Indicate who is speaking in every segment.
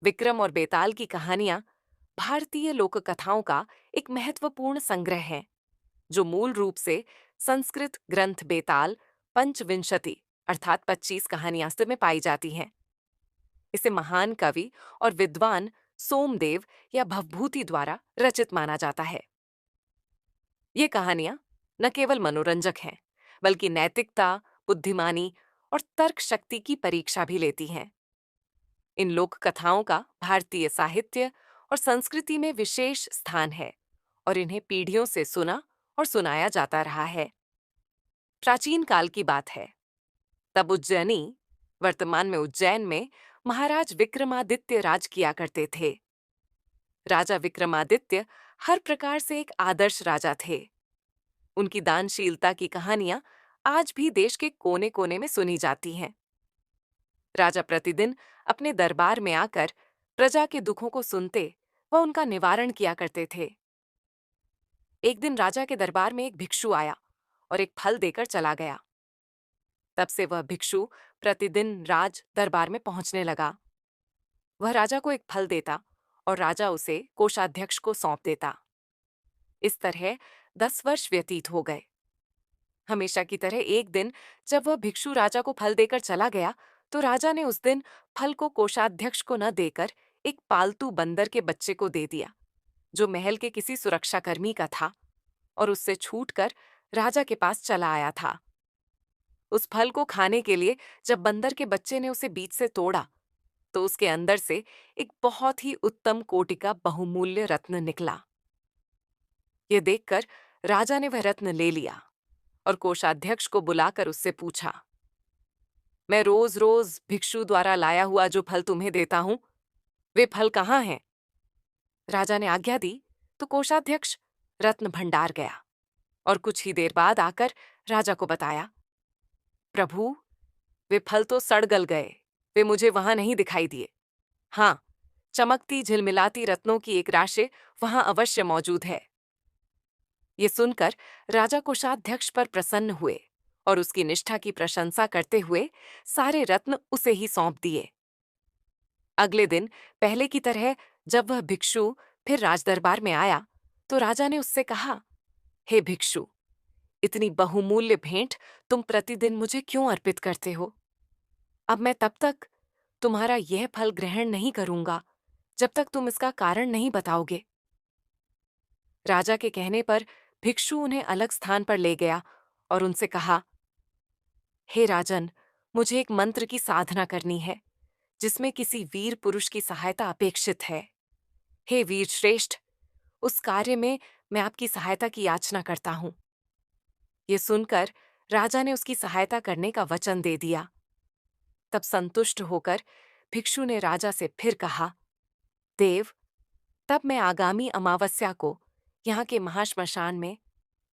Speaker 1: विक्रम और बेताल की कहानियां भारतीय लोक कथाओं का एक महत्वपूर्ण संग्रह है जो मूल रूप से संस्कृत ग्रंथ बेताल पंचविंशति अर्थात 25 कहानियां में पाई जाती हैं। इसे महान कवि और विद्वान सोमदेव या भवभूति द्वारा रचित माना जाता है। ये कहानियां न केवल मनोरंजक हैं बल्कि नैतिकता, बुद्धिमानी और तर्क शक्ति की परीक्षा भी लेती हैं। इन लोक कथाओं का भारतीय साहित्य और संस्कृति में विशेष स्थान है और इन्हें पीढ़ियों से सुना और सुनाया जाता रहा है। प्राचीन काल की बात है, तब उज्जैनी, वर्तमान में उज्जैन में, महाराज विक्रमादित्य राज किया करते थे। राजा विक्रमादित्य हर प्रकार से एक आदर्श राजा थे। उनकी दानशीलता की कहानियां आज भी देश के कोने कोने में सुनी जाती हैं। राजा प्रतिदिन अपने दरबार में आकर प्रजा के दुखों को सुनते व उनका निवारण किया करते थे। एक दिन राजा के दरबार में एक भिक्षु आया और एक फल देकर चला गया। तब से वह भिक्षु प्रतिदिन राज दरबार में पहुंचने लगा। वह राजा को एक फल देता और राजा उसे कोषाध्यक्ष को सौंप देता। इस तरह 10 वर्ष व्यतीत हो गए। हमेशा की तरह एक दिन जब वह भिक्षु राजा को फल देकर चला गया तो राजा ने उस दिन फल को कोषाध्यक्ष को न देकर एक पालतू बंदर के बच्चे को दे दिया जो महल के किसी सुरक्षाकर्मी का था और उससे छूटकर राजा के पास चला आया था। उस फल को खाने के लिए जब बंदर के बच्चे ने उसे बीच से तोड़ा तो उसके अंदर से एक बहुत ही उत्तम कोटि का बहुमूल्य रत्न निकला। यह देखकर राजा ने वह रत्न ले लिया और कोषाध्यक्ष को बुलाकर उससे पूछा, मैं रोज रोज भिक्षु द्वारा लाया हुआ जो फल तुम्हें देता हूं, वे फल कहाँ हैं? राजा ने आज्ञा दी तो कोषाध्यक्ष रत्न भंडार गया और कुछ ही देर बाद आकर राजा को बताया, प्रभु, वे फल तो सड़ गल गए, वे मुझे वहां नहीं दिखाई दिए। हाँ, चमकती झिलमिलाती रत्नों की एक राशि वहां अवश्य मौजूद है। ये सुनकर राजा कोषाध्यक्ष पर प्रसन्न हुए और उसकी निष्ठा की प्रशंसा करते हुए सारे रत्न उसे ही सौंप दिए। अगले दिन पहले की तरह जब वह भिक्षु फिर राजदरबार में आया तो राजा ने उससे कहा, हे भिक्षु, इतनी बहुमूल्य भेंट तुम प्रतिदिन मुझे क्यों अर्पित करते हो? अब मैं तब तक तुम्हारा यह फल ग्रहण नहीं करूंगा जब तक तुम इसका कारण नहीं बताओगे। राजा के कहने पर भिक्षु उन्हें अलग स्थान पर ले गया और उनसे कहा, हे राजन, मुझे एक मंत्र की साधना करनी है जिसमें किसी वीर पुरुष की सहायता अपेक्षित है। हे वीर श्रेष्ठ, उस कार्य में मैं आपकी सहायता की याचना करता हूं। ये सुनकर राजा ने उसकी सहायता करने का वचन दे दिया। तब संतुष्ट होकर भिक्षु ने राजा से फिर कहा, देव, तब मैं आगामी अमावस्या को यहाँ के महाश्मशान में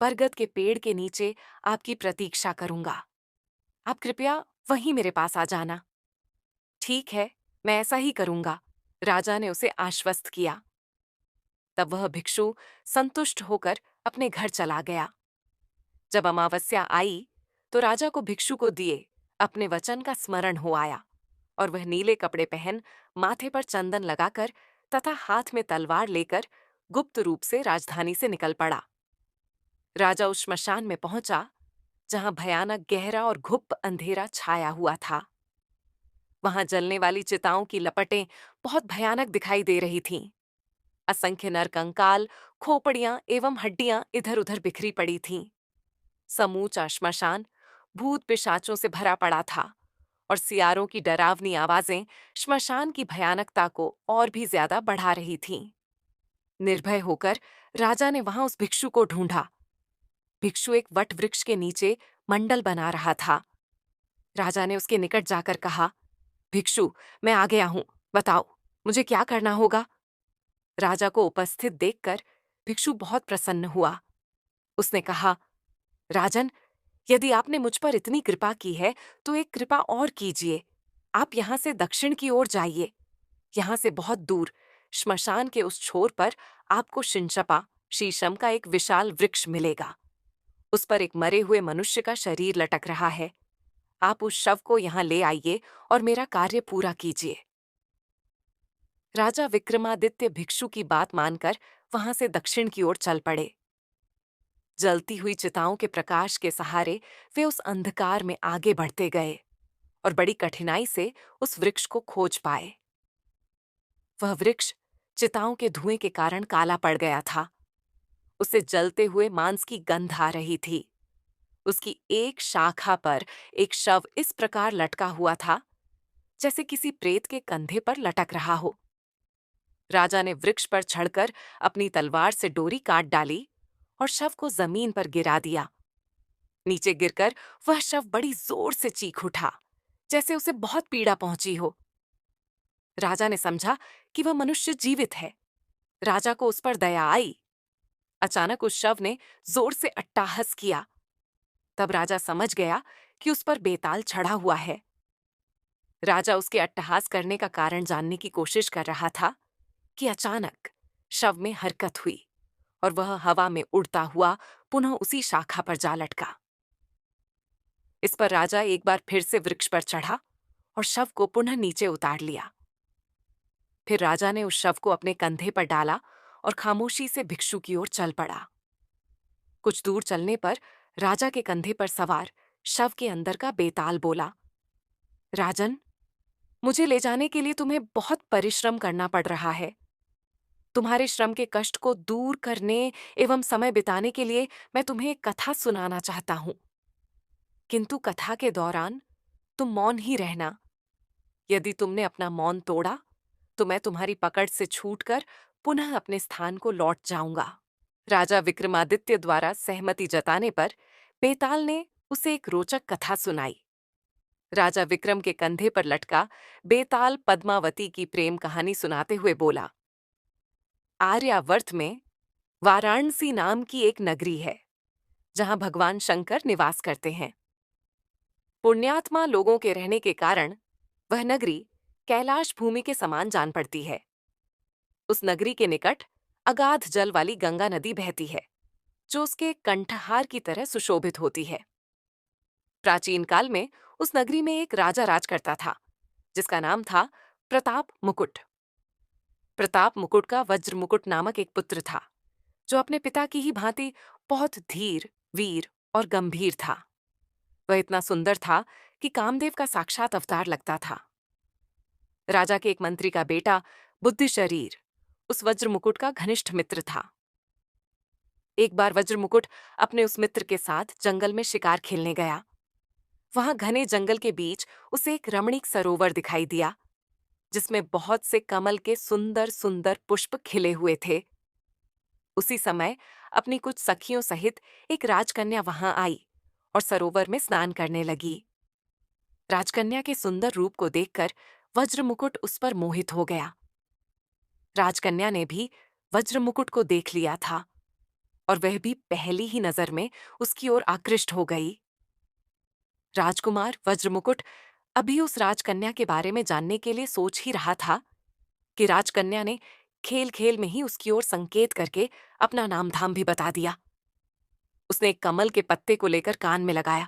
Speaker 1: बरगद के पेड़ के नीचे आपकी प्रतीक्षा करूंगा। आप कृपया वहीं मेरे पास आ जाना। ठीक है, मैं ऐसा ही करूंगा, राजा ने उसे आश्वस्त किया। तब वह भिक्षु संतुष्ट होकर अपने घर चला गया। जब अमावस्या आई तो राजा को भिक्षु को दिए अपने वचन का स्मरण हो आया और वह नीले कपड़े पहन, माथे पर चंदन लगाकर तथा हाथ में तलवार लेकर गुप्त रूप से राजधानी से निकल पड़ा। राजा उस श्मशान में पहुंचा जहां भयानक गहरा और घुप अंधेरा छाया हुआ था। वहां जलने वाली चिताओं की लपटें बहुत भयानक दिखाई दे रही थीं। असंख्य नरकंकाल, खोपड़ियां एवं हड्डियां इधर उधर बिखरी पड़ी थीं। समूचा श्मशान भूत पिशाचों से भरा पड़ा था और सियारों की डरावनी आवाजें श्मशान की भयानकता को और भी ज्यादा बढ़ा रही थीं। निर्भय होकर राजा ने वहां उस भिक्षु को ढूंढा। भिक्षु एक वट वृक्ष के नीचे मंडल बना रहा था। राजा ने उसके निकट जाकर कहा, भिक्षु, मैं आ गया हूं, बताओ मुझे क्या करना होगा? राजा को उपस्थित देखकर भिक्षु बहुत प्रसन्न हुआ। उसने कहा, राजन, यदि आपने मुझ पर इतनी कृपा की है तो एक कृपा और कीजिए। आप यहां से दक्षिण की ओर जाइए। यहां से बहुत दूर श्मशान के उस छोर पर आपको शिंशपा, शीशम का एक विशाल वृक्ष मिलेगा। उस पर एक मरे हुए मनुष्य का शरीर लटक रहा है। आप उस शव को यहां ले आइए और मेरा कार्य पूरा कीजिए। राजा विक्रमादित्य भिक्षु की बात मानकर वहां से दक्षिण की ओर चल पड़े। जलती हुई चिताओं के प्रकाश के सहारे वे उस अंधकार में आगे बढ़ते गए और बड़ी कठिनाई से उस वृक्ष को खोज पाए। वह वृक्ष चिताओं के धुएं के कारण काला पड़ गया था। उसे जलते हुए मांस की गंध आ रही थी। उसकी एक शाखा पर एक शव इस प्रकार लटका हुआ था जैसे किसी प्रेत के कंधे पर लटक रहा हो। राजा ने वृक्ष पर चढ़कर अपनी तलवार से डोरी काट डाली और शव को जमीन पर गिरा दिया। नीचे गिरकर वह शव बड़ी जोर से चीख उठा, जैसे उसे बहुत पीड़ा पहुंची हो। राजा ने समझा कि वह मनुष्य जीवित है। राजा को उस पर दया आई। अचानक उस शव ने जोर से अट्टाहस किया। तब राजा समझ गया कि उस पर बेताल चढ़ा हुआ है। राजा उसके अट्टहास करने का कारण जानने की कोशिश कर रहा था कि अचानक शव में हरकत हुई और वह हवा में उड़ता हुआ पुनः उसी शाखा पर जा लटका। इस पर राजा एक बार फिर से वृक्ष पर चढ़ा और शव को पुनः नीचे उतार लिया। फिर राजा ने उस शव को अपने कंधे पर डाला और खामोशी से भिक्षु की ओर चल पड़ा। कुछ दूर चलने पर राजा के कंधे पर सवार शव के अंदर का बेताल बोला, राजन, मुझे ले जाने के लिए तुम्हें बहुत परिश्रम करना पड़ रहा है। तुम्हारे श्रम के कष्ट को दूर करने एवं समय बिताने के लिए मैं तुम्हें एक कथा सुनाना चाहता हूं। किंतु कथा के दौरान तुम मौन ही रहना। यदि तुमने अपना मौन तोड़ा तो मैं तुम्हारी पकड़ से छूटकर पुनः अपने स्थान को लौट जाऊंगा। राजा विक्रमादित्य द्वारा सहमति जताने पर बेताल ने उसे एक रोचक कथा सुनाई। राजा विक्रम के कंधे पर लटका बेताल पद्मावती की प्रेम कहानी सुनाते हुए बोला, आर्यावर्त में वाराणसी नाम की एक नगरी है जहां भगवान शंकर निवास करते हैं। पुण्यात्मा लोगों के रहने के कारण वह नगरी कैलाश भूमि के समान जान पड़ती है। उस नगरी के निकट अगाध जल वाली गंगा नदी बहती है, जो उसके कंठहार की तरह सुशोभित होती है। प्राचीन काल में उस नगरी में एक राजा राज करता था, जिसका नाम था प्रताप मुकुट। प्रताप मुकुट का वज्र मुकुट नामक एक पुत्र था, जो अपने पिता की ही भांति बहुत धीर, वीर और गंभीर था। वह इतना सुंदर था कि कामदेव का साक्षात अवतार लगता था। राजा के एक मंत्री का बेटा बुद्धिशरीर उस वज्र मुकुट का घनिष्ठ मित्र था। एक बार वज्र मुकुट अपने उस मित्र के साथ जंगल में शिकार खेलने गया। वहां घने जंगल के बीच उसे एक रमणीक सरोवर दिखाई दिया, जिसमें बहुत से कमल के सुंदर सुंदर पुष्प खिले हुए थे। उसी समय अपनी कुछ सखियों सहित एक राजकन्या वहां आई और सरोवर में स्नान करने लगी। राजकन्या के सुंदर रूप को देखकर वज्र मुकुट उस पर मोहित हो गया। राजकन्या ने भी वज्र मुकुट को देख लिया था और वह भी पहली ही नजर में उसकी ओर आकृष्ट हो गई। राजकुमार वज्रमुकुट अभी उस राजकन्या के बारे में जानने के लिए सोच ही रहा था कि राजकन्या ने खेल खेल में ही उसकी ओर संकेत करके अपना नाम धाम भी बता दिया। उसने एक कमल के पत्ते को लेकर कान में लगाया,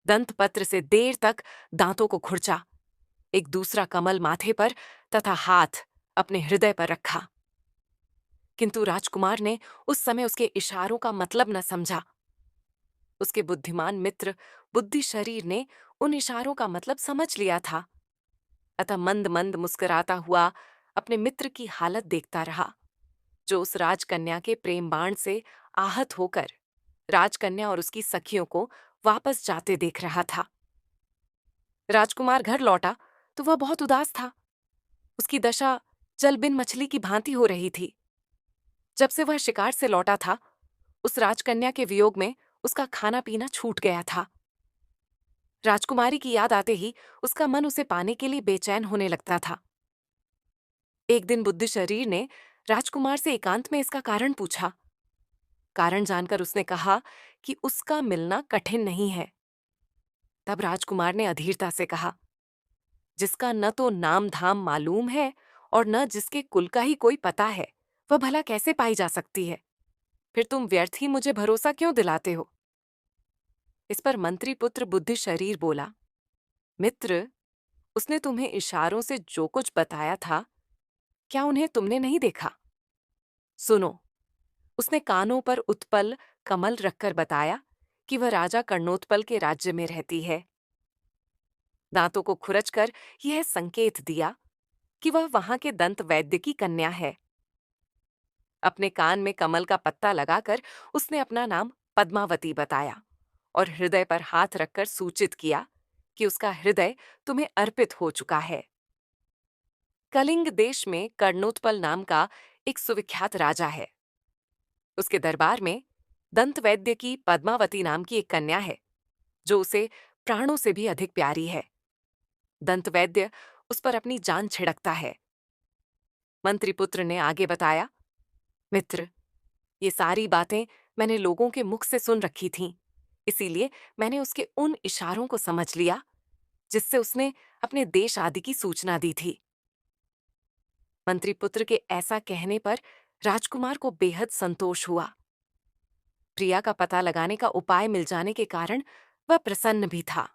Speaker 1: दंत पत्र से देर तक दांतों को खुरचा, एक दूसरा कमल माथे पर तथा हाथ अपने हृदय पर रखा। किंतु राजकुमार ने उस समय उसके इशारों का मतलब न समझा। उसके बुद्धिमान मित्र बुद्धिशरीर ने उन इशारों का मतलब समझ लिया था, अतः मंद मंद मुस्कुराता हुआ अपने मित्र की हालत देखता रहा, जो उस राजकन्या के प्रेम बाण से आहत होकर राजकन्या और उसकी सखियों को वापस जाते देख रहा था। राजकुमार घर लौटा तो वह बहुत उदास था। उसकी दशा जल बिन मछली की भांति हो रही थी। जब से वह शिकार से लौटा था, उस राजकन्या के वियोग में उसका खाना पीना छूट गया था। राजकुमारी की याद आते ही उसका मन उसे पाने के लिए बेचैन होने लगता था। एक दिन बुद्धिशरीर ने राजकुमार से एकांत में इसका कारण पूछा। कारण जानकर उसने कहा कि उसका मिलना कठिन नहीं है। तब राजकुमार ने अधीरता से कहा, जिसका न तो नाम धाम मालूम है और न जिसके कुल का ही कोई पता है, वह भला कैसे पाई जा सकती है? फिर तुम व्यर्थ ही मुझे भरोसा क्यों दिलाते हो? इस पर मंत्री पुत्र बुद्धिशरीर बोला, मित्र, उसने तुम्हें इशारों से जो कुछ बताया था, क्या उन्हें तुमने नहीं देखा? सुनो। उसने कानों पर उत्पल कमल रखकर बताया कि वह राजा कर्णोत्पल के राज्य में रहती है। दांतों को खुरचकर यह संकेत दिया कि वह वहां के दंत वैद्य की कन्या है। अपने कान में कमल का पत्ता लगाकर उसने अपना नाम पद्मावती बताया और हृदय पर हाथ रखकर सूचित किया कि उसका हृदय तुम्हें अर्पित हो चुका है। कलिंग देश में कर्णोत्पल नाम का एक सुविख्यात राजा है। उसके दरबार में दंत वैद्य की पद्मावती नाम की एक कन्या है जो उसे प्राणों से भी अधिक प्यारी है। दंत वैद्य उस पर अपनी जान छिड़कता है। मंत्रीपुत्र ने आगे बताया, मित्र, ये सारी बातें मैंने लोगों के मुख से सुन रखी थीं, इसीलिए मैंने उसके उन इशारों को समझ लिया जिससे उसने अपने देश आदि की सूचना दी थी। मंत्रीपुत्र के ऐसा कहने पर राजकुमार को बेहद संतोष हुआ। प्रिया का पता लगाने का उपाय मिल जाने के कारण वह प्रसन्न भी था।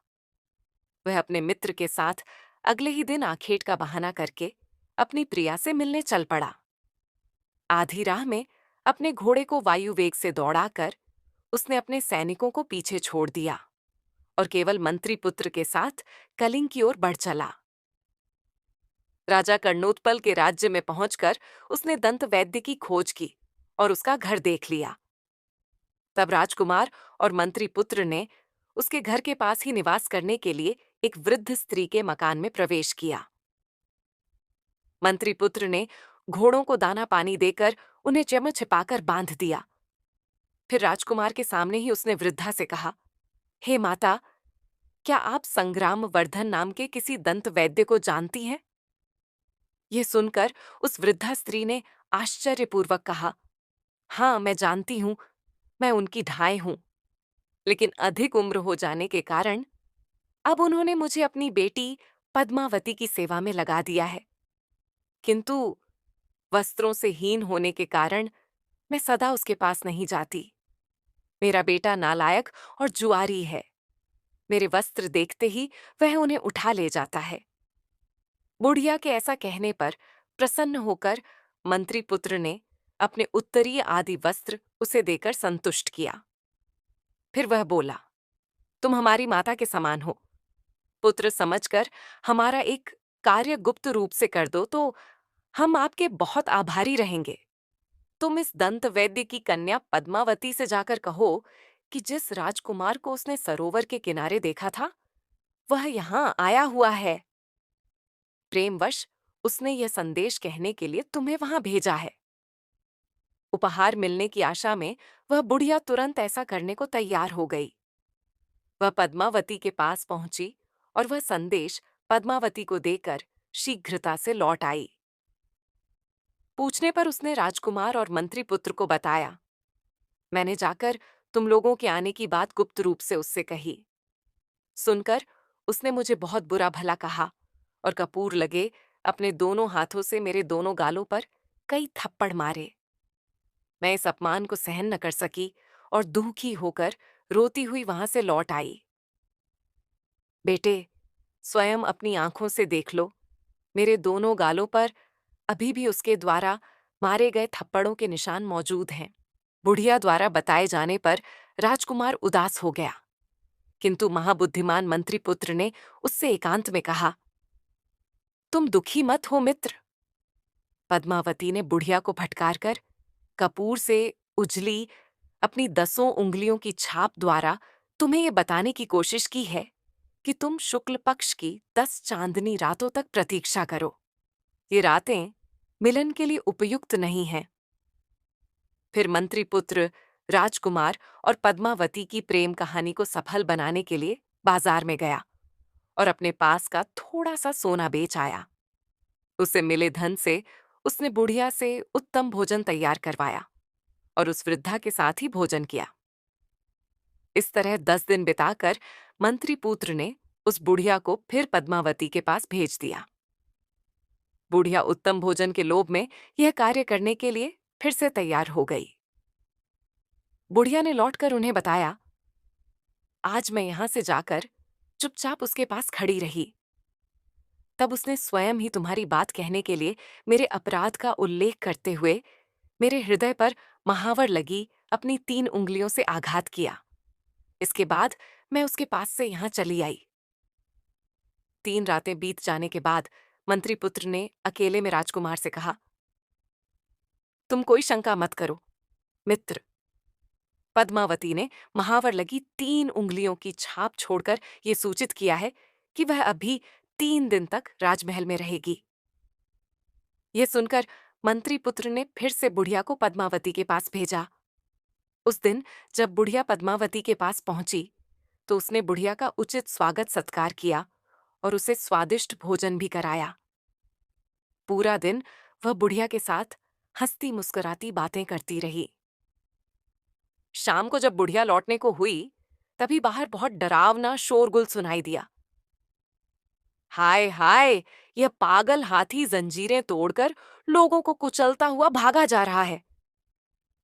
Speaker 1: वह अपने मित्र के साथ अगले ही दिन आखेट का बहाना करके अपनी प्रिया से मिलने चल पड़ा। आधी राह में अपने घोड़े को वायु वेग से दौड़ाकर उसने अपने सैनिकों को पीछे छोड़ दिया और केवल मंत्री पुत्र के साथ कलिंग की ओर बढ़ चला। राजा कर्णोत्पल के राज्य में पहुंचकर उसने दंत वैद्य की खोज की और उसका घर देख लिया। तब राजकुमार और मंत्री पुत्र ने उसके घर के पास ही निवास करने के लिए एक वृद्ध स्त्री के मकान में प्रवेश किया। मंत्री पुत्र ने घोड़ों को दाना पानी देकर उन्हें जम छिपाकर बांध दिया। फिर राजकुमार के सामने ही उसने वृद्धा से कहा, हे माता, क्या आप संग्राम वर्धन नाम के किसी दंत वैद्य को जानती हैं? यह सुनकर उस वृद्धा स्त्री ने आश्चर्यपूर्वक कहा, हाँ, मैं जानती हूं, मैं उनकी ढाई हूं, लेकिन अधिक उम्र हो जाने के कारण अब उन्होंने मुझे अपनी बेटी पद्मावती की सेवा में लगा दिया है। किंतु वस्त्रों से हीन होने के कारण मैं सदा उसके पास नहीं जाती। मेरा बेटा नालायक और जुआरी है। मेरे वस्त्र देखते ही वह उन्हें उठा ले जाता है। बुढ़िया के ऐसा कहने पर प्रसन्न होकर मंत्री पुत्र ने अपने उत्तरीय आदि वस्त्र उसे देकर संतुष्ट किया। फिर वह बोला, तुम हमारी माता के समान हो। पुत्र समझकर हमारा एक कार्य गुप्त रूप से कर दो तो हम आपके बहुत आभारी रहेंगे। तुम इस दंत वैद्य की कन्या पद्मावती से जाकर कहो कि जिस राजकुमार को उसने सरोवर के किनारे देखा था वह यहां आया हुआ है। प्रेमवश उसने यह संदेश कहने के लिए तुम्हें वहां भेजा है। उपहार मिलने की आशा में वह बुढ़िया तुरंत ऐसा करने को तैयार हो गई। वह पद्मावती के पास पहुंची और वह संदेश पद्मावती को देकर शीघ्रता से लौट आई। पूछने पर उसने राजकुमार और मंत्री पुत्र को बताया, मैंने जाकर तुम लोगों के आने की बात गुप्त रूप से उससे कही। सुनकर उसने मुझे बहुत बुरा भला कहा और कपूर लगे अपने दोनों हाथों से मेरे दोनों गालों पर कई थप्पड़ मारे। मैं इस अपमान को सहन न कर सकी और दुखी होकर रोती हुई वहां से लौट आई। बेटे, स्वयं अपनी आंखों से देख लो, मेरे दोनों गालों पर अभी भी उसके द्वारा मारे गए थप्पड़ों के निशान मौजूद हैं। बुढ़िया द्वारा बताए जाने पर राजकुमार उदास हो गया, किंतु महाबुद्धिमान मंत्रीपुत्र ने उससे एकांत में कहा, तुम दुखी मत हो मित्र। पद्मावती ने बुढ़िया को फटकार कर कपूर से उजली अपनी 10 उंगलियों की छाप द्वारा तुम्हें यह बताने की कोशिश की है कि तुम शुक्ल पक्ष की 10 चांदनी रातों तक प्रतीक्षा करो। ये रातें मिलन के लिए उपयुक्त नहीं हैं। फिर मंत्रीपुत्र राजकुमार और पद्मावती की प्रेम कहानी को सफल बनाने के लिए बाजार में गया और अपने पास का थोड़ा सा सोना बेच आया। उसे मिले धन से उसने बुढ़िया से उत्तम भोजन तैयार करवाया और उस वृद्धा के साथ ही भोजन किया। इस तरह 10 दिन बिताकर मंत्रीपुत्र ने उस बुढ़िया को फिर पद्मावती के पास भेज दिया। बुढ़िया उत्तम भोजन के लोभ में यह कार्य करने के लिए फिर से तैयार हो गई। बुढ़िया ने लौटकर उन्हें बताया, आज मैं यहां से जाकर चुपचाप उसके पास खड़ी रही। तब उसने स्वयं ही तुम्हारी बात कहने के लिए मेरे अपराध का उल्लेख करते हुए मेरे हृदय पर महावर लगी अपनी 3 उंगलियों से आघात किया। इसके बाद मैं उसके पास से यहाँ चली आई। 3 रातें बीत जाने के बाद मंत्री पुत्र ने अकेले में राजकुमार से कहा, तुम कोई शंका मत करो मित्र। पद्मावती ने महावर लगी 3 उंगलियों की छाप छोड़कर ये सूचित किया है कि वह अभी 3 दिन तक राजमहल में रहेगी। यह सुनकर मंत्री पुत्र ने फिर से बुढ़िया को पद्मावती के पास भेजा। उस दिन जब बुढ़िया पद्मावती के पास पहुंची तो उसने बुढ़िया का उचित स्वागत सत्कार किया और उसे स्वादिष्ट भोजन भी कराया। पूरा दिन वह बुढ़िया के साथ हंसती मुस्कुराती बातें करती रही। शाम को जब बुढ़िया लौटने को हुई, तभी बाहर बहुत डरावना शोरगुल सुनाई दिया। हाय हाय, यह पागल हाथी जंजीरें तोड़कर लोगों को कुचलता हुआ भागा जा रहा है।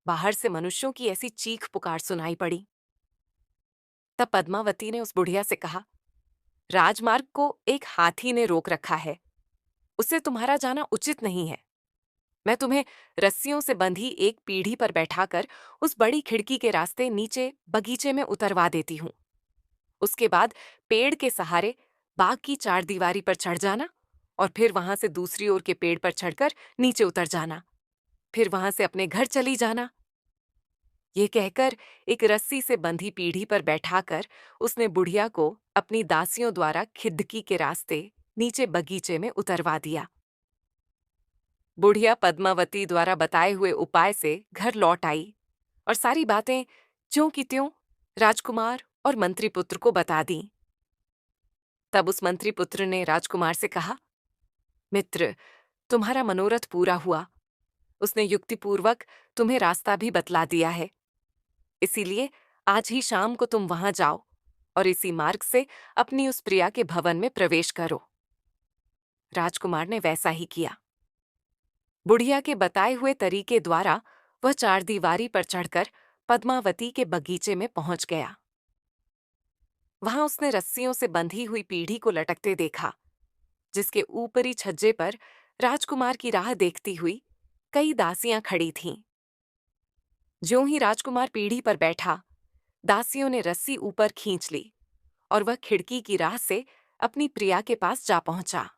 Speaker 1: बाहर से मनुष्यों की ऐसी चीख पुकार सुनाई पड़ी। तब पद्मावती ने उस बुढ़िया से कहा, राजमार्ग को एक हाथी ने रोक रखा है, उससे तुम्हारा जाना उचित नहीं है। मैं तुम्हें रस्सियों से बंधी एक पीढ़ी पर बैठाकर उस बड़ी खिड़की के रास्ते नीचे बगीचे में उतरवा देती हूँ। उसके बाद पेड़ के सहारे बाग की चारदीवारी पर चढ़ जाना और फिर वहां से दूसरी ओर के पेड़ पर चढ़कर नीचे उतर जाना, फिर वहां से अपने घर चली जाना। ये कहकर एक रस्सी से बंधी पीढ़ी पर बैठाकर उसने बुढ़िया को अपनी दासियों द्वारा खिड़की के रास्ते नीचे बगीचे में उतरवा दिया। बुढ़िया पद्मावती द्वारा बताए हुए उपाय से घर लौट आई और सारी बातें ज्यों की त्यों राजकुमार और मंत्रीपुत्र को बता दी। तब उस मंत्रीपुत्र ने राजकुमार से कहा, मित्र, तुम्हारा मनोरथ पूरा हुआ। उसने युक्तिपूर्वक तुम्हें रास्ता भी बतला दिया है, इसीलिए आज ही शाम को तुम वहां जाओ और इसी मार्ग से अपनी उस प्रिया के भवन में प्रवेश करो। राजकुमार ने वैसा ही किया। बुढ़िया के बताए हुए तरीके द्वारा वह चारदीवारी पर चढ़कर पद्मावती के बगीचे में पहुंच गया। वहां उसने रस्सियों से बंधी हुई पीढ़ी को लटकते देखा, जिसके ऊपरी छज्जे पर राजकुमार की राह देखती हुई कई दासियां खड़ी थीं। ज्यों ही राजकुमार पीढ़ी पर बैठा, दासियों ने रस्सी ऊपर खींच ली और वह खिड़की की राह से अपनी प्रिया के पास जा पहुंचा।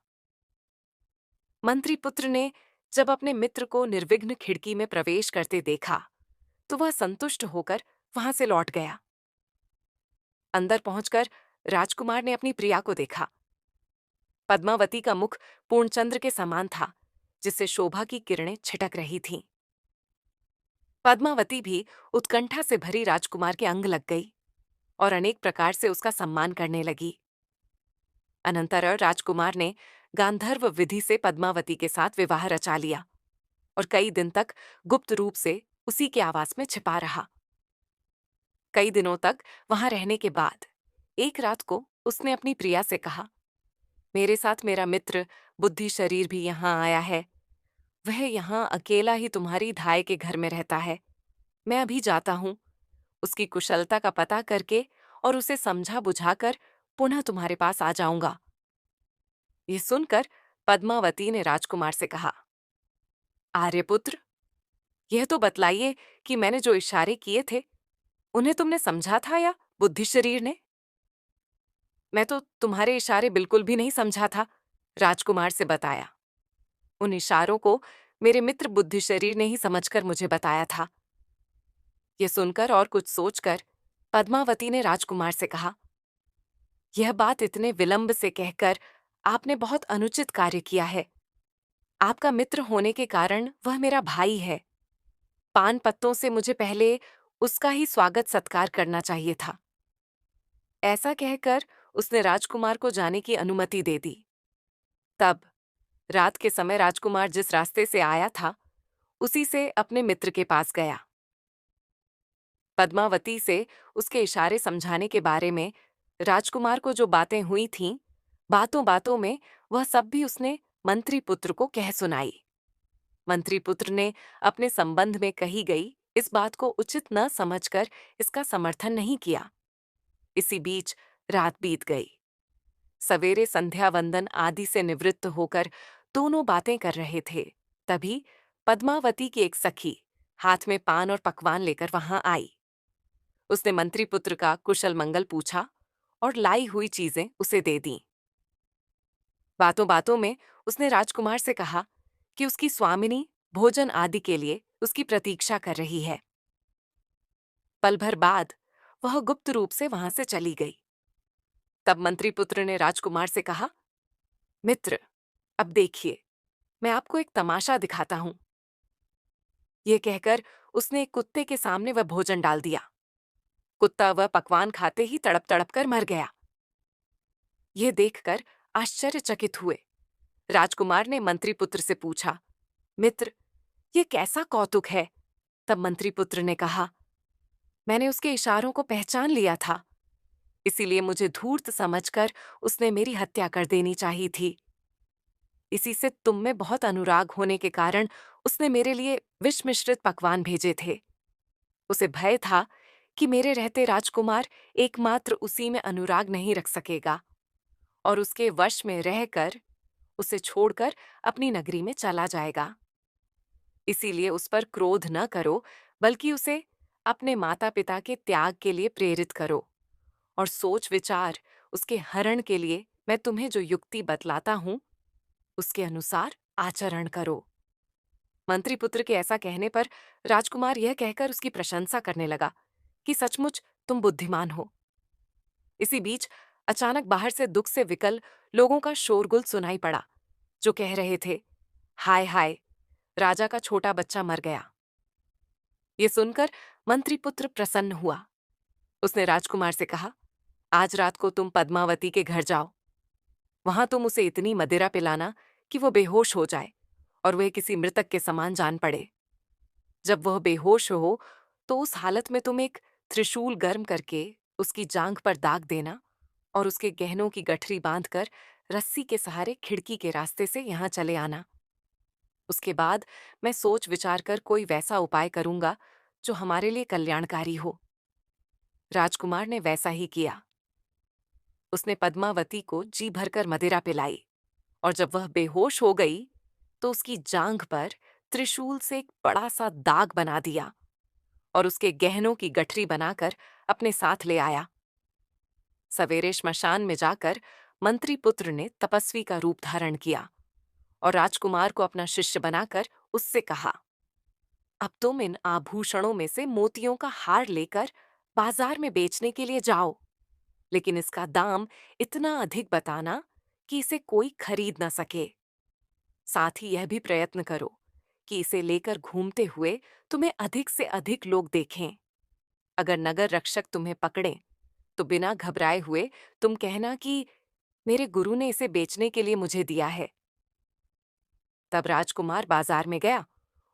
Speaker 1: मंत्रीपुत्र ने जब अपने मित्र को निर्विघ्न खिड़की में प्रवेश करते देखा तो वह संतुष्ट होकर वहां से लौट गया। अंदर पहुंचकर राजकुमार ने अपनी प्रिया को देखा। पद्मावती का मुख पूर्णचंद्र के समान था, जिससे शोभा की किरणें छिटक रही थीं। पद्मावती भी उत्कंठा से भरी राजकुमार के अंग लग गई और अनेक प्रकार से उसका सम्मान करने लगी। अनंतर राजकुमार ने गांधर्व विधि से पद्मावती के साथ विवाह रचा लिया और कई दिन तक गुप्त रूप से उसी के आवास में छिपा रहा। कई दिनों तक वहां रहने के बाद एक रात को उसने अपनी प्रिया से कहा, मेरे साथ मेरा मित्र बुद्धि शरीर भी यहाँ आया है। वह यहाँ अकेला ही तुम्हारी धाय के घर में रहता है। मैं अभी जाता हूँ, उसकी कुशलता का पता करके और उसे समझा बुझाकर पुनः तुम्हारे पास आ जाऊंगा। ये सुनकर पद्मावती ने राजकुमार से कहा, आर्यपुत्र, यह तो बतलाइए कि मैंने जो इशारे किए थे उन्हें तुमने समझा था या बुद्धि शरीर ने? मैं तो तुम्हारे इशारे बिल्कुल भी नहीं समझा था, राजकुमार से बताया। उन इशारों को मेरे मित्र बुद्धि शरीर ने ही समझकर मुझे बताया था। यह सुनकर और कुछ सोचकर पद्मावती ने राजकुमार से कहा, यह बात इतने विलंब से कहकर आपने बहुत अनुचित कार्य किया है। आपका मित्र होने के कारण वह मेरा भाई है। पान पत्तों से मुझे पहले उसका ही स्वागत सत्कार करना चाहिए था। ऐसा कहकर उसने राजकुमार को जाने की अनुमति दे दी। तब रात के समय राजकुमार जिस रास्ते से आया था उसी से अपने मित्र के पास गया। पद्मावती से उसके इशारे समझाने के बारे में राजकुमार को जो बातें हुई थीं, बातों बातों में वह सब भी उसने मंत्रीपुत्र को कह सुनाई। मंत्रीपुत्र ने अपने संबंध में कही गई इस बात को उचित न समझकर इसका समर्थन नहीं किया। इसी बीच रात बीत गई। सवेरे संध्या वंदन आदि से निवृत्त होकर दोनों बातें कर रहे थे। तभी पद्मावती की एक सखी हाथ में पान और पकवान लेकर वहां आई। उसने मंत्री पुत्र का कुशल मंगल पूछा और लाई हुई चीजें उसे दे दी। बातों बातों में उसने राजकुमार से कहा कि उसकी स्वामिनी भोजन आदि के लिए उसकी प्रतीक्षा कर रही है। पल भर बाद वह गुप्त रूप से वहां से चली गई। तब मंत्री पुत्र ने राजकुमार से कहा, मित्र, अब देखिए, मैं आपको एक तमाशा दिखाता हूं। ये कहकर उसने एक कुत्ते के सामने वह भोजन डाल दिया। कुत्ता वह पकवान खाते ही तड़प तड़प कर मर गया। ये देखकर आश्चर्यचकित हुए। राजकुमार ने मंत्री पुत्र से पूछा, मित्र, ये कैसा कौतुक है? तब मंत्री पुत्र ने कहा, मैंने उसके इशारों को पहचान लिया था, इसीलिए मुझे धूर्त समझकर उसने मेरी हत्या कर देनी चाहिए थी। इसी से तुम में बहुत अनुराग होने के कारण उसने मेरे लिए विष मिश्रित पकवान भेजे थे। उसे भय था कि मेरे रहते राजकुमार एकमात्र उसी में अनुराग नहीं रख सकेगा और उसके वश में रहकर उसे छोड़कर अपनी नगरी में चला जाएगा। इसीलिए उस पर क्रोध न करो, बल्कि उसे अपने माता पिता के त्याग के लिए प्रेरित करो और सोच विचार उसके हरण के लिए मैं तुम्हें जो युक्ति बतलाता हूं उसके अनुसार आचरण करो। मंत्री पुत्र के ऐसा कहने पर राजकुमार यह कहकर उसकी प्रशंसा करने लगा कि सचमुच तुम बुद्धिमान हो। इसी बीच अचानक बाहर से दुख से विकल लोगों का शोरगुल सुनाई पड़ा, जो कह रहे थे, हाय हाय, राजा का छोटा बच्चा मर गया। ये सुनकर मंत्री पुत्र प्रसन्न हुआ। उसने राजकुमार से कहा, आज रात को तुम पद्मावती के घर जाओ। वहां तुम उसे इतनी मदिरा पिलाना कि वो बेहोश हो जाए और वह किसी मृतक के समान जान पड़े। जब वह बेहोश हो तो उस हालत में तुम एक त्रिशूल गर्म करके उसकी जांघ पर दाग देना और उसके गहनों की गठरी बांधकर रस्सी के सहारे खिड़की के रास्ते से यहां चले आना। उसके बाद मैं सोच विचार कर कोई वैसा उपाय करूंगा जो हमारे लिए कल्याणकारी हो। राजकुमार ने वैसा ही किया। उसने पद्मावती को जी भरकर मदिरा पिलाई और जब वह बेहोश हो गई तो उसकी जांघ पर त्रिशूल से एक बड़ा सा दाग बना दिया और उसके गहनों की गठरी बनाकर अपने साथ ले आया। सवेरे श्मशान में जाकर मंत्री पुत्र ने तपस्वी का रूप धारण किया और राजकुमार को अपना शिष्य बनाकर उससे कहा, अब तुम इन आभूषणों में से मोतियों का हार लेकर बाजार में बेचने के लिए जाओ, लेकिन इसका दाम इतना अधिक बताना कि इसे कोई खरीद न सके। साथ ही यह भी प्रयत्न करो कि इसे लेकर घूमते हुए तुम्हें अधिक से अधिक लोग देखें। अगर नगर रक्षक तुम्हें पकड़ें तो बिना घबराए हुए तुम कहना कि मेरे गुरु ने इसे बेचने के लिए मुझे दिया है। तब राजकुमार बाजार में गया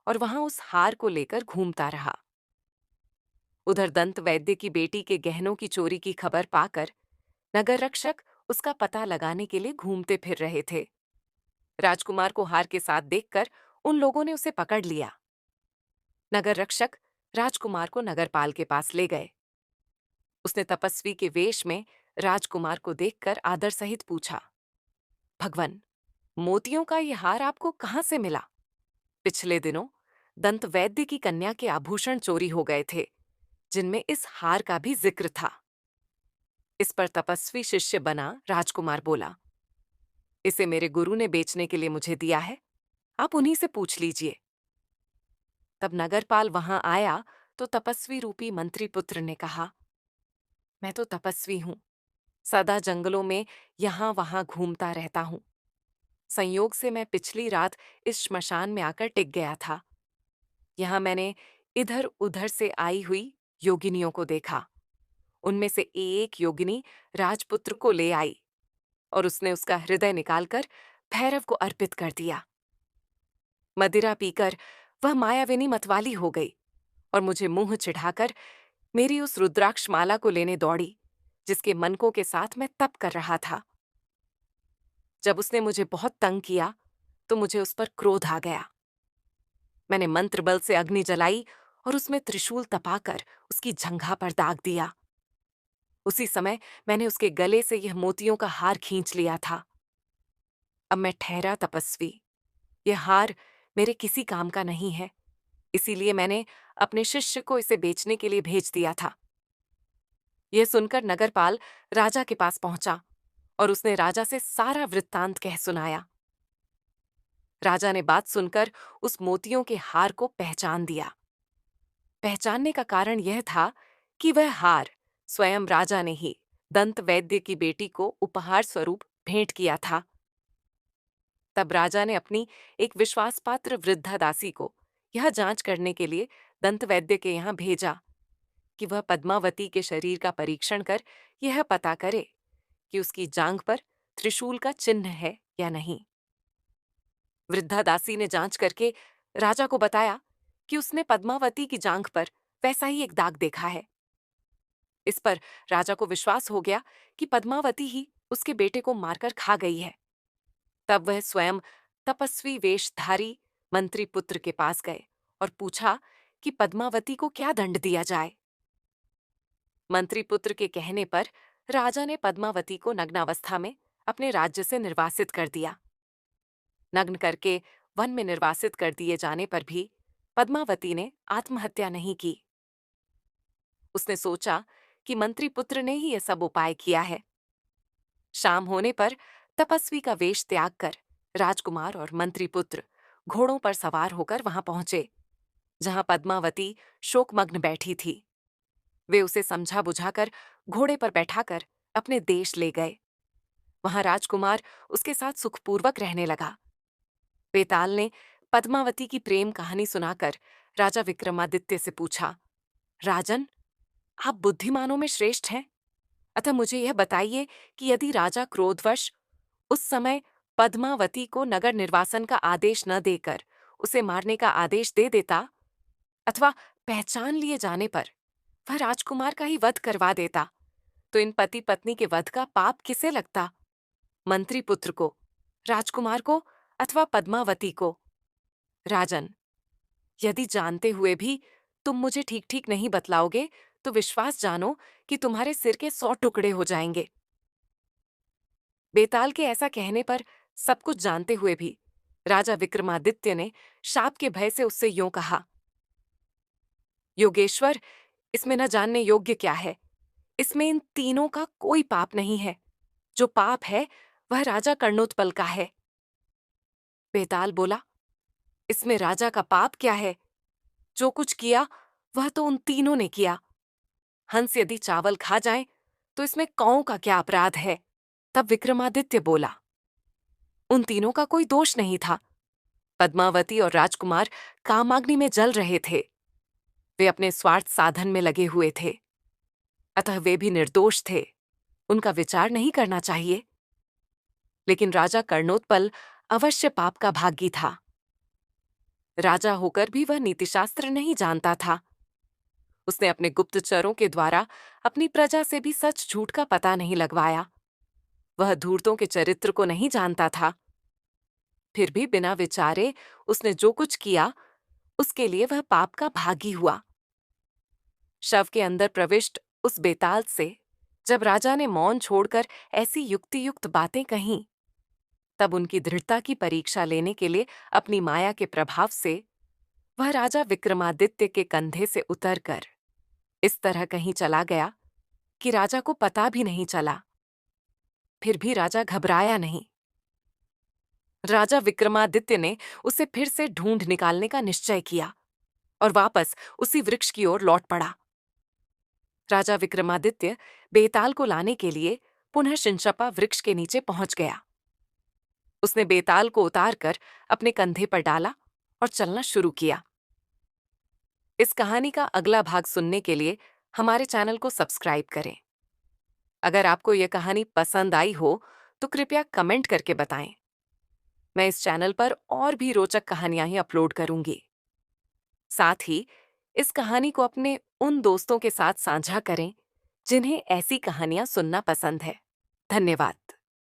Speaker 1: और वहां उस हार को लेकर घूमता रहा। उधर दंत वैद्य की बेटी के गहनों की चोरी की खबर पाकर नगर रक्षक उसका पता लगाने के लिए घूमते फिर रहे थे। राजकुमार को हार के साथ देखकर उन लोगों ने उसे पकड़ लिया। नगर रक्षक राजकुमार को नगरपाल के पास ले गए। उसने तपस्वी के वेश में राजकुमार को देखकर आदर सहित पूछा, भगवन, मोतियों का ये हार आपको कहां से मिला? पिछले दिनों दंत वैद्य की कन्या के आभूषण चोरी हो गए थे, जिनमें इस हार का भी जिक्र था। इस पर तपस्वी शिष्य बना राजकुमार बोला, इसे मेरे गुरु ने बेचने के लिए मुझे दिया है, आप उन्हीं से पूछ लीजिए। तब नगरपाल वहां आया तो तपस्वी रूपी मंत्री पुत्र ने कहा, मैं तो तपस्वी हूं, सदा जंगलों में यहां वहां घूमता रहता हूं। संयोग से मैं पिछली रात इस श्मशान में आकर टिक गया था। यहां मैंने इधर उधर से आई हुई योगिनियों को देखा। उनमें से एक योगिनी राजपुत्र को ले आई और उसने उसका हृदय निकालकर भैरव को अर्पित कर दिया। मदिरा पीकर वह मायाविनी मतवाली हो गई और मुझे मुंह चिढ़ाकर मेरी उस रुद्राक्ष माला को लेने दौड़ी, जिसके मनकों के साथ मैं तप कर रहा था। जब उसने मुझे बहुत तंग किया तो मुझे उस पर क्रोध आ गया। मैंने मंत्र बल से अग्नि जलाई और उसमें त्रिशूल तपाकर उसकी जंघा पर दाग दिया। उसी समय मैंने उसके गले से यह मोतियों का हार खींच लिया था। अब मैं ठहरा तपस्वी। यह हार मेरे किसी काम का नहीं है, इसीलिए मैंने अपने शिष्य को इसे बेचने के लिए भेज दिया था। यह सुनकर नगरपाल राजा के पास पहुंचा और उसने राजा से सारा वृत्तांत कह सुनाया। राजा ने बात सुनकर उस मोतियों के हार को पहचान दिया। पहचानने का कारण यह था कि वह हार स्वयं राजा ने ही दंत वैद्य की बेटी को उपहार स्वरूप भेंट किया था। तब राजा ने अपनी एक विश्वासपात्र वृद्धा दासी को यह जांच करने के लिए दंत वैद्य के यहाँ भेजा कि वह पद्मावती के शरीर का परीक्षण कर यह पता करे कि उसकी जांघ पर त्रिशूल का चिन्ह है या नहीं। वृद्धा दासी ने जांच करके राजा को बताया कि उसने पद्मावती की जांघ पर वैसा ही एक दाग देखा है। इस पर राजा को विश्वास हो गया कि पद्मावती ही उसके बेटे को मारकर खा गई है। तब वह स्वयं तपस्वी वेशधारी मंत्री पुत्र के पास गए और पूछा कि पद्मावती को क्या दंड दिया जाए। मंत्री पुत्र के कहने पर राजा ने पद्मावती को नग्नावस्था में अपने राज्य से निर्वासित कर दिया। नग्न करके वन में निर्वासित कर दिए जाने पर भी पद्मावती ने आत्महत्या नहीं की। उसने सोचा कि मंत्री पुत्र ने ही यह सब उपाय किया है। शाम होने पर तपस्वी का वेश त्याग कर राजकुमार और मंत्री पुत्र घोड़ों पर सवार होकर वहां पहुंचे, जहां पद्मावती शोकमग्न बैठी थी। वे उसे समझा बुझाकर घोड़े पर बैठाकर अपने देश ले गए। वहां राजकुमार उसके साथ सुखपूर्वक रहने लगा। बेताल ने पद्मावती की प्रेम कहानी सुनाकर राजा विक्रमादित्य से पूछा, राजन, आप बुद्धिमानों में श्रेष्ठ हैं, अतः मुझे यह बताइए कि यदि राजा क्रोधवश उस समय पद्मावती को नगर निर्वासन का आदेश न देकर उसे मारने का आदेश दे देता, अथवा पहचान लिए जाने पर वह राजकुमार का ही वध करवा देता, तो इन पति पत्नी के वध का पाप किसे लगता? मंत्री पुत्र को, राजकुमार को, अथवा पद्मावती को? राजन, यदि जानते हुए भी तुम मुझे ठीक ठीक नहीं बतलाओगे तो विश्वास जानो कि तुम्हारे सिर के 100 टुकड़े हो जाएंगे। बेताल के ऐसा कहने पर सब कुछ जानते हुए भी राजा विक्रमादित्य ने शाप के भय से उससे यूं कहा, योगेश्वर, इसमें न जानने योग्य क्या है? इसमें इन तीनों का कोई पाप नहीं है। जो पाप है वह राजा कर्णोत्पल का है। बेताल बोला, इसमें राजा का पाप क्या है? जो कुछ किया वह तो उन तीनों ने किया। हंस यदि चावल खा जाए तो इसमें कौओं का क्या अपराध है? तब विक्रमादित्य बोला, उन तीनों का कोई दोष नहीं था। पद्मावती और राजकुमार कामाग्नि में जल रहे थे। वे अपने स्वार्थ साधन में लगे हुए थे, अतः वे भी निर्दोष थे। उनका विचार नहीं करना चाहिए। लेकिन राजा कर्णोत्पल अवश्य पाप का भागी था। राजा होकर भी वह नीतिशास्त्र नहीं जानता था। उसने अपने गुप्तचरों के द्वारा अपनी प्रजा से भी सच झूठ का पता नहीं लगवाया। वह धूर्तों के चरित्र को नहीं जानता था। फिर भी बिना विचारे उसने जो कुछ किया उसके लिए वह पाप का भागी हुआ। शव के अंदर प्रविष्ट उस बेताल से जब राजा ने मौन छोड़कर ऐसी युक्तियुक्त बातें कहीं, तब उनकी दृढ़ता की परीक्षा लेने के लिए अपनी माया के प्रभाव से वह राजा विक्रमादित्य के कंधे से उतरकर इस तरह कहीं चला गया कि राजा को पता भी नहीं चला। फिर भी राजा घबराया नहीं। राजा विक्रमादित्य ने उसे फिर से ढूंढ निकालने का निश्चय किया और वापस उसी वृक्ष की ओर लौट पड़ा। राजा विक्रमादित्य बेताल को लाने के लिए पुनः शिंशपा वृक्ष के नीचे पहुंच गया। उसने बेताल को उतारकर अपने कंधे पर डाला और चलना शुरू किया। इस कहानी का अगला भाग सुनने के लिए हमारे चैनल को सब्सक्राइब करें। अगर आपको यह कहानी पसंद आई हो तो कृपया कमेंट करके बताएं। मैं इस चैनल पर और भी रोचक कहानियां ही अपलोड करूंगी। साथ ही इस कहानी को अपने उन दोस्तों के साथ साझा करें जिन्हें ऐसी कहानियां सुनना पसंद है। धन्यवाद।